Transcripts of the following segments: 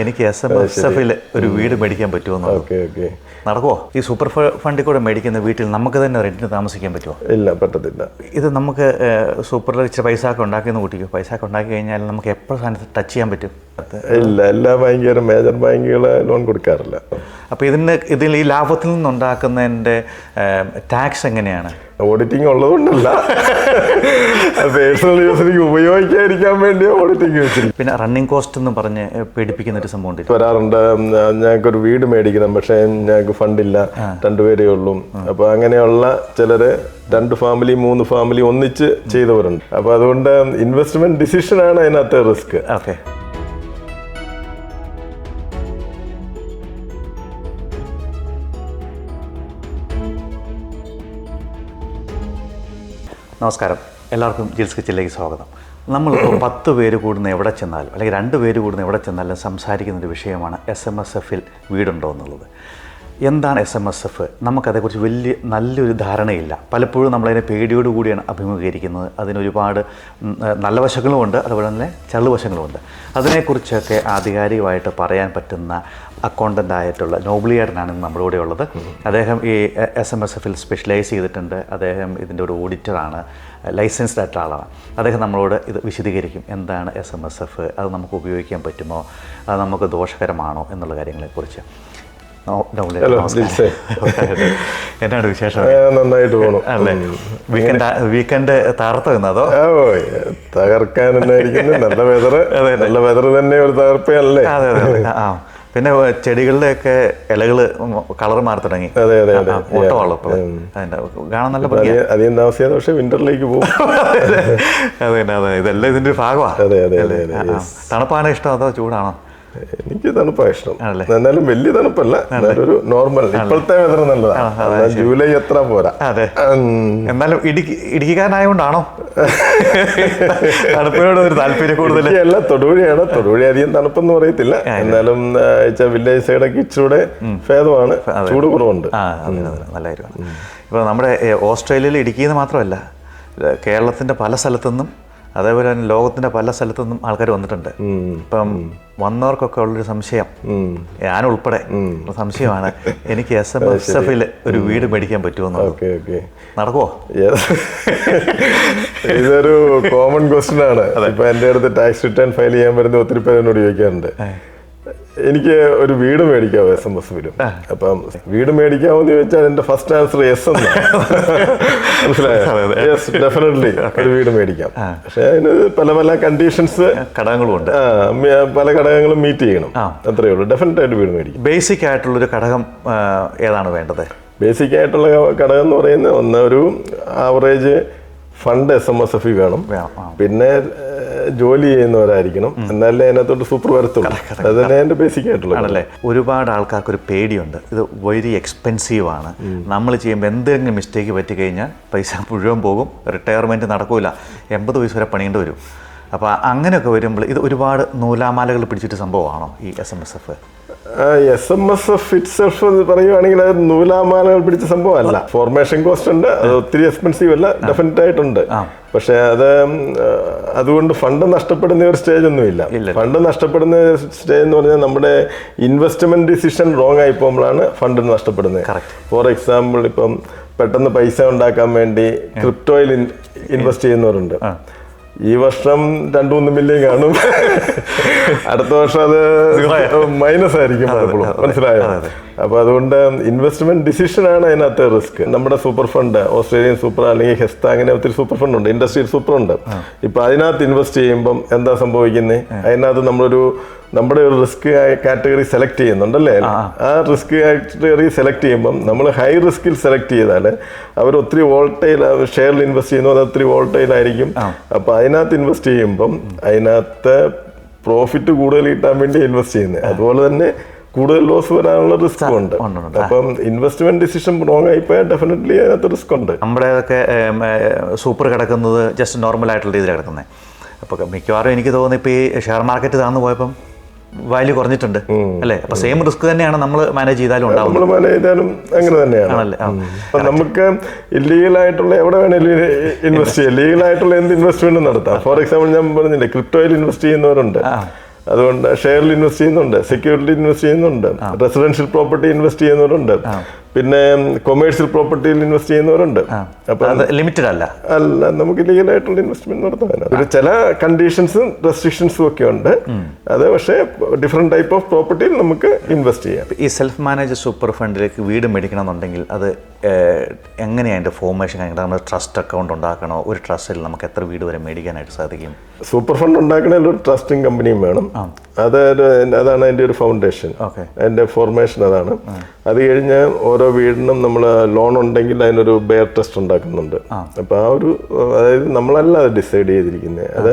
എനിക്ക് SMSFിൽ ഒരു വീട് മേടിക്കാൻ പറ്റുമോ? നടക്കുമോ? ഈ സൂപ്പർ ഫണ്ടിൽ കൂടെ മേടിക്കുന്ന വീട്ടിൽ നമുക്ക് തന്നെ റെന്റിന് താമസിക്കാൻ പറ്റുമോ? ഇല്ല, പറ്റത്തില്ല. ഇത് നമുക്ക് സൂപ്പറിൽ ഇച്ചിരി പൈസ ഒക്കെ ഉണ്ടാക്കിയെന്ന് കൂട്ടിക്കോ. പൈസ ഒക്കെ ഉണ്ടാക്കി കഴിഞ്ഞാൽ നമുക്ക് എപ്പോഴും സാധനത്തിൽ ടച്ച് ചെയ്യാൻ പറ്റും? ഇല്ല, എല്ലാ ബാങ്കുകാരും മേജർ ബാങ്കുകൾ ലോൺ കൊടുക്കാറില്ല. അപ്പോൾ ഇതിൽ ഈ ലാഭത്തിൽ നിന്നുണ്ടാക്കുന്നതിൻ്റെ ടാക്സ് എങ്ങനെയാണ്? ഓഡിറ്റിംഗ് ഉള്ളതുകൊണ്ടല്ല, പേഴ്സണൽ യൂസിലേക്ക് ഉപയോഗിക്കാതിരിക്കാൻ വേണ്ടി ഓഡിറ്റിംഗ് വെച്ചിരിക്കും. പിന്നെ റണ്ണിങ് കോസ്റ്റ് എന്ന് പറഞ്ഞ് പേടിപ്പിക്കുന്ന ഒരു സംഭവം വരാറുണ്ട്. ഞങ്ങൾക്കൊരു വീട് മേടിക്കണം, പക്ഷേ ഞങ്ങൾക്ക് ഫണ്ടില്ല, 2 പേരേ ഉള്ളൂ. അപ്പോൾ അങ്ങനെയുള്ള ചിലര് 2 ഫാമിലി 3 ഫാമിലി ഒന്നിച്ച് ചെയ്തവരുണ്ട്. അപ്പോൾ അതുകൊണ്ട് ഇൻവെസ്റ്റ്മെന്റ് ഡിസിഷനാണ് അതിനകത്ത് റിസ്ക്. ഓക്കെ. നമസ്കാരം, എല്ലാവർക്കും ജിൽസ് കിച്ചണിലേക്ക് സ്വാഗതം. നമ്മൾ 10 പേര് കൂടുന്ന എവിടെ ചെന്നാലും അല്ലെങ്കിൽ 2 പേര് കൂടുന്ന എവിടെ ചെന്നാലും സംസാരിക്കുന്നൊരു വിഷയമാണ് SMSFിൽ വീടുണ്ടോ എന്നുള്ളത്. എന്താണ് SMSF? നമുക്കതേക്കുറിച്ച് നല്ലൊരു ധാരണയില്ല. പലപ്പോഴും നമ്മളതിനെ പേടിയോടുകൂടിയാണ് അഭിമുഖീകരിക്കുന്നത്. അതിനൊരുപാട് നല്ല വശങ്ങളുമുണ്ട്, അതുപോലെ തന്നെ ചള്ളുവശങ്ങളുമുണ്ട്. അതിനെക്കുറിച്ചൊക്കെ ആധികാരികമായിട്ട് പറയാൻ പറ്റുന്ന അക്കൗണ്ടൻ്റ് ആയിട്ടുള്ള നോബ്ലിയേട്ടനാണ് നമ്മുടെ കൂടെ ഉള്ളത്. അദ്ദേഹം ഈ SMSFിൽ സ്പെഷ്യലൈസ് ചെയ്തിട്ടുണ്ട്. അദ്ദേഹം ഇതിൻ്റെ ഒരു ഓഡിറ്ററാണ്, ലൈസൻസ്ഡ് ആയിട്ടുള്ള ആളാണ്. അദ്ദേഹം നമ്മളോട് ഇത് വിശദീകരിക്കും. എന്താണ് SMSF, അത് നമുക്ക് ഉപയോഗിക്കാൻ പറ്റുമോ, അത് നമുക്ക് ദോഷകരമാണോ എന്നുള്ള കാര്യങ്ങളെക്കുറിച്ച്. എന്നാണ് വിശേഷം? നന്നായിട്ട് പോകണം അല്ലേ? വീക്കെൻഡ് തകർത്ത് നിന്നതോ? തകർക്കാൻ നല്ല വെതർ തന്നെ ഒരു തകർപ്പല്ലേ? അതെ അതെ. ആ, പിന്നെ ചെടികളുടെയൊക്കെ ഇലകള് കളർ മാറി തുടങ്ങി. ഓട്ടമുള്ളൂ അതിന്റെ കാണാൻ നല്ല അധികം താമസിയാതെ പക്ഷെ വിന്ററിലേക്ക് പോകും. അതെ അതെ, ഇതെല്ലാം ഇതിന്റെ ഒരു ഭാഗമാണ്. തണുപ്പാണ് ഇഷ്ടം അതോ ചൂടാണോ? എനിക്ക് തണുപ്പാണ് ഇഷ്ടം. എന്നാലും വലിയ തണുപ്പല്ല, ഒരു നോർമൽ. ഇപ്പോഴത്തെ വെതർ നല്ലതാണ്. ജൂലൈ എത്ര പോരാ. അതെ, എന്നാലും ഇടുക്കിക്കാരനായോണ്ടാണോ തണുപ്പിനോട് ഒരു താല്പര്യം കൂടുതൽ? അല്ല, തൊടുപുഴയാണ്. തൊടുപുഴ അധികം തണുപ്പെന്ന് പറയത്തില്ല, എന്നാലും വില്ലേജ് സൈഡൊക്കെ ഇച്ചിരൂടെ ഭേദമാണ്, ചൂട് കുറവുണ്ട്. നല്ല കാര്യമാണ്. ഇപ്പോൾ നമ്മുടെ ഓസ്ട്രേലിയയിൽ ഇടുക്കിയിൽ മാത്രമല്ല, കേരളത്തിൻ്റെ പല സ്ഥലത്തുനിന്നും അതേപോലെ തന്നെ ലോകത്തിന്റെ പല സ്ഥലത്തുനിന്നും ആൾക്കാർ വന്നിട്ടുണ്ട്. ഇപ്പം വന്നവർക്കൊക്കെ ഉള്ളൊരു സംശയം, ഞാനുൾപ്പെടെ സംശയമാണ്, എനിക്ക് SMSFിൽ ഒരു വീട് മേടിക്കാൻ പറ്റുമോ? നടക്കുമോ? ഇതൊരു കോമൺ ക്വസ്റ്റ്യൻ ആണ്. ഇപ്പൊ എന്റെ അടുത്ത് ടാക്സ് റിട്ടേൺ ഫയൽ ചെയ്യാൻ വരുന്ന ഒത്തിരി പേര് എന്നോട് ചോദിക്കാറുണ്ട്, എനിക്ക് ഒരു വീട് മേടിക്കാവോ SMSFിലും? അപ്പം വീട് മേടിക്കാവോ എന്ന് ചോദിച്ചാൽ എന്റെ ഫസ്റ്റ് ആൻസർ യെസ് എന്നാണ്. മനസ്സിലായോ? യെസ്, ഡെഫിനറ്റ്ലി ഒരു വീട് മേടിക്കാം. പക്ഷെ അതിന് പല പല കണ്ടീഷൻസ്, ഘടകങ്ങളുണ്ട്. പല ഘടകങ്ങളും മീറ്റ് ചെയ്യണം, അത്രയേ ഉള്ളൂ. ഡെഫിനറ്റ് ആയിട്ട് വീട് മേടിക്കും. ബേസിക് ആയിട്ടുള്ളൊരു ഘടകം ഏതാണ് വേണ്ടത്? ബേസിക് ആയിട്ടുള്ള ഘടകം എന്ന് പറയുന്നത് ഒരു ആവറേജ് ഫണ്ട് SMSFിൽ വേണം. പിന്നെ ജോലി ചെയ്യുന്നവരായിരിക്കണം, എന്നാലേ അതിനകത്തോട്ട് സൂപ്പർ വരത്തുള്ളൂ. അത് തന്നെ അതിന്റെ ബേസിക് ആയിട്ടുള്ള ആണല്ലേ. ഒരുപാട് ആൾക്കാർക്കൊരു പേടിയുണ്ട്, ഇത് വെരി എക്സ്പെൻസീവ് ആണ്, നമ്മൾ ചെയ്യുമ്പോൾ എന്തെങ്കിലും മിസ്റ്റേക്ക് പറ്റിക്കഴിഞ്ഞാൽ പൈസ മുഴുവൻ പോകും, റിട്ടയർമെൻറ്റ് നടക്കില്ല, 80 വയസ്സ് വരെ പണിയേണ്ടി വരും. അപ്പോൾ അങ്ങനെയൊക്കെ വരുമ്പോൾ ഇത് ഒരുപാട് നൂലാമാലകൾ പിടിച്ചിട്ട് സംഭവമാണോ ഈ SMSF? SMSF ഇറ്റ്സെൽഫ് എന്ന് പറയുവാണെങ്കിൽ അത് നൂലാമാലകൾ പിടിച്ച സംഭവമല്ല. ഫോർമേഷൻ കോസ്റ്റ് ഉണ്ട്, അത് ഒത്തിരി എക്സ്പെൻസീവ് അല്ല, ഡെഫിനറ്റ് ആയിട്ടുണ്ട്. പക്ഷെ അതുകൊണ്ട് ഫണ്ട് നഷ്ടപ്പെടുന്ന ഒരു സ്റ്റേജ് ഒന്നുമില്ല. ഫണ്ട് നഷ്ടപ്പെടുന്ന സ്റ്റേജ് എന്ന് പറഞ്ഞാൽ നമ്മുടെ ഇൻവെസ്റ്റ്മെന്റ് ഡിസിഷൻ റോങ് ആയി പോകുമ്പോഴാണ് ഫണ്ട് നഷ്ടപ്പെടുന്നത്. ഫോർ എക്സാമ്പിൾ, ഇപ്പം പെട്ടെന്ന് പൈസ ഉണ്ടാക്കാൻ വേണ്ടി ക്രിപ്റ്റോയിൽ ഇൻവെസ്റ്റ് ചെയ്യുന്നവരുണ്ട്. ഈ വർഷം 2-3 മില്യൺ കാണും, അടുത്ത വർഷം അത് മൈനസ് ആയിരിക്കും പലപ്പോഴും. മനസ്സിലായോ? അപ്പൊ അതുകൊണ്ട് ഇൻവെസ്റ്റ്മെന്റ് ഡിസിഷനാണ് അതിനകത്ത് റിസ്ക്. നമ്മുടെ സൂപ്പർ ഫണ്ട്, ഓസ്ട്രേലിയൻ സൂപ്പർ അല്ലെങ്കിൽ ഹെസ്ത, അങ്ങനെ ഒത്തിരി സൂപ്പർ ഫണ്ട് ഉണ്ട്, ഇൻഡസ്ട്രിയൽ സൂപ്പർ ഉണ്ട്. ഇപ്പൊ അതിനകത്ത് ഇൻവെസ്റ്റ് ചെയ്യുമ്പം എന്താ സംഭവിക്കുന്നത്? അതിനകത്ത് നമ്മുടെ ഒരു റിസ്ക് കാറ്റഗറി സെലക്ട് ചെയ്യുന്നുണ്ടല്ലേ? ആ റിസ്ക് കാറ്റഗറി സെലക്ട് ചെയ്യുമ്പം നമ്മൾ ഹൈ റിസ്കിൽ സെലക്ട് ചെയ്താൽ അവർ ഒത്തിരി വോൾട്ടൈൽ ഷെയറിൽ ഇൻവെസ്റ്റ് ചെയ്യുന്നു, അത് ഒത്തിരി വോൾട്ടൈൽ ആയിരിക്കും. അപ്പൊ അതിനകത്ത് ഇൻവെസ്റ്റ് ചെയ്യുമ്പം അതിനകത്ത് പ്രോഫിറ്റ് കൂടുതൽ കിട്ടാൻ വേണ്ടി ഇൻവെസ്റ്റ് ചെയ്യുന്നത്, അതുപോലെ തന്നെ കൂടുതൽ ലോസ് വരാനുള്ള റിസ്ക് ഉണ്ട്. അപ്പം ഇൻവെസ്റ്റ്മെന്റ് ഡിസിഷൻ റോങ് ആയിപ്പോയാൽ ഡെഫിനറ്റ്ലി അതിനകത്ത് റിസ്ക് ഉണ്ട്. നമ്മുടെയൊക്കെ സൂപ്പർ കിടക്കുന്നത് ജസ്റ്റ് നോർമൽ ആയിട്ടുള്ള രീതിയിൽ കിടക്കുന്നത്. അപ്പോൾ മിക്കവാറും എനിക്ക് തോന്നുന്നു ഇപ്പോൾ ഈ ഷെയർ മാർക്കറ്റ് താഴ്ന്നു പോയപ്പം വാല്യൂ കുറഞ്ഞിട്ടുണ്ട് അല്ലേ? അപ്പൊ സെയിം റിസ്ക് തന്നെയാണ് നമ്മൾ മാനേജ് ചെയ്താലും ഉണ്ടാവും. നമ്മൾ മാനേജ് ചെയ്താലും അങ്ങനെ തന്നെയാണ്. നമുക്ക് ഇല്ലീഗലായിട്ടുള്ള എവിടെ വേണേലും ഇൻവെസ്റ്റ് ചെയ്യാം, ലീഗലായിട്ടുള്ള എന്ത് ഇൻവെസ്റ്റ്മെന്റും നടത്താം. ഫോർ എക്സാമ്പിൾ ഞാൻ പറഞ്ഞില്ലേ, ക്രിപ്റ്റോയിൽ ഇൻവെസ്റ്റ് ചെയ്യുന്നവരുണ്ട്. അതുകൊണ്ട് ഷെയറിൽ ഇൻവെസ്റ്റ് ചെയ്യുന്നുണ്ട്, സെക്യൂരിറ്റി ഇൻവെസ്റ്റ് ചെയ്യുന്നുണ്ട്, റെസിഡൻഷ്യൽ പ്രോപ്പർട്ടി ഇൻവെസ്റ്റ് ചെയ്യുന്നവരുണ്ട്, പിന്നെ കൊമേഴ്ഷ്യൽ പ്രോപ്പർട്ടിയിൽ ഇൻവെസ്റ്റ് ചെയ്യുന്നവരുണ്ട്. അപ്പൊ ലിമിറ്റഡ് അല്ല, നമുക്ക് ലീഗലായിട്ടുള്ള ഇൻവെസ്റ്റ്മെന്റ് നടത്താൻ ഒരു ചില കണ്ടീഷൻസും റെസ്ട്രിക്ഷൻസും ഒക്കെ ഉണ്ട്. അത് പക്ഷേ ഡിഫറെന്റ് ടൈപ്പ് ഓഫ് പ്രോപ്പർട്ടിയിൽ നമുക്ക് ഇൻവെസ്റ്റ് ചെയ്യാം. ഈ സെൽഫ് മാനേജ് സൂപ്പർ ഫണ്ടിലേക്ക് വീട് മേടിക്കണം എന്നുണ്ടെങ്കിൽ അത് എങ്ങനെയാണ് അതിൻ്റെ ഫോർമേഷൻ? നമ്മൾ ട്രസ്റ്റ് അക്കൗണ്ട് ഉണ്ടാക്കണോ? ഒരു ട്രസ്റ്റിൽ നമുക്ക് എത്ര വീട് വരെ മേടിക്കാനായിട്ട് സാധിക്കും? സൂപ്പർ ഫണ്ട് ഉണ്ടാക്കണമെങ്കിൽ ഒരു ട്രസ്റ്റിംഗ് കമ്പനിയും വേണം. അതാണ് അതിൻ്റെ ഒരു ഫൗണ്ടേഷൻ, അതിൻ്റെ ഫോർമേഷൻ അതാണ്. അത് കഴിഞ്ഞ് ഓരോ വീടിനും നമ്മൾ ലോൺ ഉണ്ടെങ്കിൽ അതിനൊരു ബെയർ ട്രസ്റ്റ് ഉണ്ടാക്കുന്നുണ്ട്. അപ്പോൾ ആ ഒരു, അതായത് നമ്മളല്ല അത് ഡിസൈഡ് ചെയ്തിരിക്കുന്നത്. അത്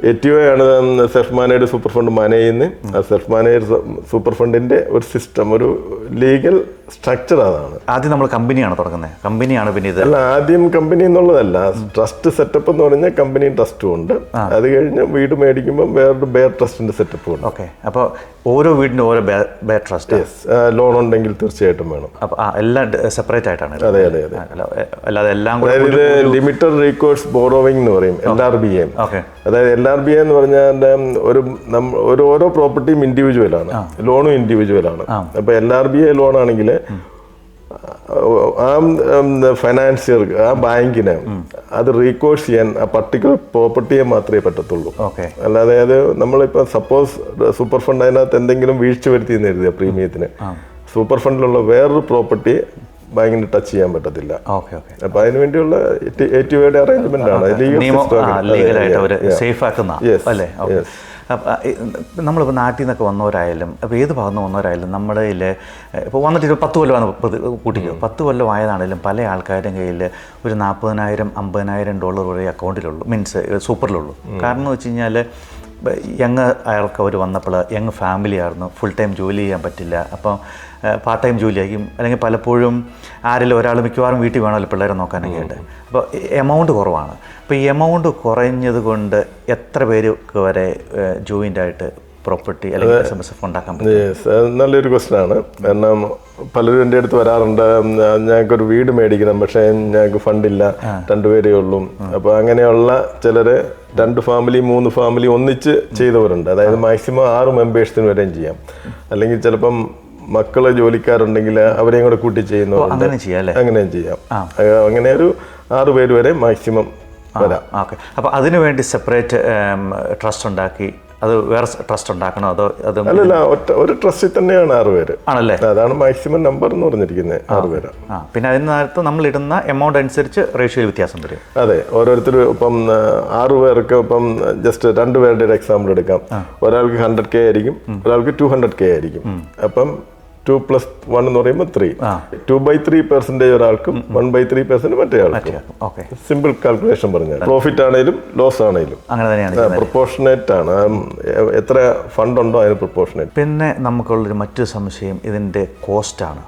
ATO ആണ് self managed super fund manage ചെയ്യുന്നത്. ആ സെൽഫ് മാനേജ്ഡ് സൂപ്പർ ഫണ്ടിന്റെ ഒരു സിസ്റ്റം, ഒരു ലീഗൽ സ്ട്രക്ചർ അതാണ്. ആദ്യം നമ്മൾ കമ്പനിയാണ് തുടങ്ങുന്നത്, കമ്പനിയാണ് പിന്നെ ഇത് അല്ല, ആദ്യം കമ്പനി എന്നുള്ളതല്ല, ട്രസ്റ്റ് സെറ്റപ്പ് എന്ന് പറഞ്ഞാൽ കമ്പനിയും ട്രസ്റ്റും ഉണ്ട്. അത് കഴിഞ്ഞ് വീട് മേടിക്കുമ്പോൾ വേറൊരു ബെയർ ട്രസ്റ്റിന്റെ സെറ്റപ്പ് ഉണ്ട്. ഓക്കെ, അപ്പോൾ ഓരോ വീടിനും ഓരോ ബെയർ ട്രസ്റ്റ്. ലോൺ ഉണ്ടെങ്കിൽ തീർച്ചയായിട്ടും വേണം. അപ്പോൾ എല്ലാം സെപ്പറേറ്റ് ആയിട്ടാണ്? അതെ അതെ അതെ. അല്ലാതെ എല്ലാം അതായത് ഇത് ലിമിറ്റഡ് റീകോഴ്സ് ബോറോവിംഗ് എന്ന് പറയും, LRBA. അതായത് LRBA എന്ന് പറഞ്ഞാൽ ഒരു ഓരോ പ്രോപ്പർട്ടിയും ഇൻഡിവിജ്വൽ ആണ്, ലോണും ഇൻഡിവിജ്വൽ ആണ്. അപ്പൊ LRBA ലോൺ ആണെങ്കിൽ ആ ഫൈനാൻസിയർക്ക്, ആ ബാങ്കിന് അത് റീകോഴ്സ് ചെയ്യാൻ ആ പർട്ടിക്കുലർ പ്രോപ്പർട്ടിയെ മാത്രമേ പറ്റത്തുള്ളൂ. അല്ലാതെ അത് നമ്മളിപ്പോ സപ്പോസ് സൂപ്പർ ഫണ്ട് അതിനകത്ത് എന്തെങ്കിലും വീഴ്ച വരുത്തിയെന്ന് കരുതിയ പ്രീമിയത്തിന്, സൂപ്പർ ഫണ്ടിലുള്ള വേറൊരു പ്രോപ്പർട്ടി ബാങ്കിന് ടച്ച് ചെയ്യാൻ പറ്റത്തില്ല. അപ്പൊ അതിനു വേണ്ടിയുള്ള ATOയുടെ അറേഞ്ച്മെന്റ് ആണ്, സേഫ് ആക്കുന്ന അല്ലേ? നമ്മളിപ്പോൾ നാട്ടിൽ നിന്നൊക്കെ വന്നവരായാലും, അപ്പോൾ ഏത് ഭാഗത്ത് വന്നവരായാലും, നമ്മുടെ കയ്യിൽ ഇപ്പോൾ വന്നിട്ട് ഒരു 10 കൊല്ലമാണ് കൂട്ടിക്കുക, 10 കൊല്ലം ആയതാണെങ്കിലും പല ആൾക്കാരുടെ കയ്യിൽ ഒരു $40,000-50,000 വരെ അക്കൗണ്ടിലുള്ളൂ, മീൻസ് സൂപ്പറിലുള്ളൂ. കാരണം എന്ന് വെച്ച് കഴിഞ്ഞാൽ യങ് അയാൾക്ക് അവർ വന്നപ്പോൾ യങ് ഫാമിലി ആയിരുന്നു, ഫുൾ ടൈം ജോലി ചെയ്യാൻ പറ്റില്ല, അപ്പം പാർട്ട് ടൈം ജോലിയായിരിക്കും, അല്ലെങ്കിൽ പലപ്പോഴും ആരെങ്കിലും ഒരാൾ മിക്കവാറും വീട്ടിൽ വേണമല്ലോ പിള്ളേരെ നോക്കാനൊക്കെ ആയിട്ട്. അപ്പോൾ എമൗണ്ട് കുറവാണ്. അപ്പോൾ ഈ എമൗണ്ട് കുറഞ്ഞത് കൊണ്ട് എത്ര പേർക്ക് വരെ ജോയിൻ്റ് ആയിട്ട് പ്രോപ്പർട്ടി അല്ലെങ്കിൽ SMSF ഉണ്ടാക്കാൻ പറ്റും? നല്ലൊരു ക്വസ്റ്റ്യൻ ആണ്. കാരണം പലരും എൻ്റെ അടുത്ത് വരാറുണ്ട്, ഞങ്ങൾക്കൊരു വീട് മേടിക്കണം, പക്ഷേ ഞങ്ങൾക്ക് ഫണ്ടില്ല, 2 പേരേ ഉള്ളൂ. അപ്പോൾ അങ്ങനെയുള്ള ചിലര് 2 ഫാമിലി 3 ഫാമിലി ഒന്നിച്ച് ചെയ്തവരുണ്ട്. അതായത് മാക്സിമം 6 മെമ്പേഴ്സിന് വരെയും ചെയ്യാം. അല്ലെങ്കിൽ ചിലപ്പം മക്കള് ജോലിക്കാരുണ്ടെങ്കിൽ അവരെയും കൂടെ കൂട്ടി ചെയ്യുന്നവരുണ്ട്, അങ്ങനെയും ചെയ്യാം. അങ്ങനെ ഒരു 6 പേര് വരെ മാക്സിമം വരാം. ഓക്കെ, അപ്പോൾ അതിനു വേണ്ടി സെപ്പറേറ്റ് ട്രസ്റ്റ് ഉണ്ടാക്കി അത് വേറെ ട്രസ്റ്റ് ഉണ്ടാക്കണോ? അതോ അല്ലല്ല, ഒരു ട്രസ്റ്റിൽ തന്നെയാണ് 6 പേര് ആണല്ലേ? അതാണ് മാക്സിമം നമ്പർ എന്ന് പറഞ്ഞിരിക്കുന്നത്, 6 പേര്. പിന്നെ അതിനകത്ത് നമ്മൾ ഇടുന്ന എമൗണ്ട് അനുസരിച്ച് റേഷ്യോയിൽ വ്യത്യാസം വരും. അതെ, ഓരോരുത്തരും ഇപ്പം 6 പേർക്ക് ഇപ്പം ജസ്റ്റ് 2 പേരുടെ ഒരു എക്സാമ്പിൾ എടുക്കാം. ഒരാൾക്ക് 100K ആയിരിക്കും, ഒരാൾക്ക് 200K ആയിരിക്കും. അപ്പം 2+1 എന്ന് പറയുമ്പോൾ 3, 2/3% ഒരാൾക്കും 1/3% മറ്റേ ആൾക്കും. സിമ്പിൾ കാൽക്കുലേഷൻ പറഞ്ഞാൽ പ്രോഫിറ്റ് ആണെങ്കിലും ലോസ് ആണെങ്കിലും അങ്ങനെ തന്നെയാണ്, പ്രൊപ്പോർഷനേറ്റ് ആണ്. എത്ര ഫണ്ട് ഉണ്ടോ അതിന് പ്രൊപ്പോർഷനേറ്റ്. പിന്നെ നമുക്കുള്ളൊരു മറ്റൊരു സംശയം ഇതിൻ്റെ കോസ്റ്റാണ്.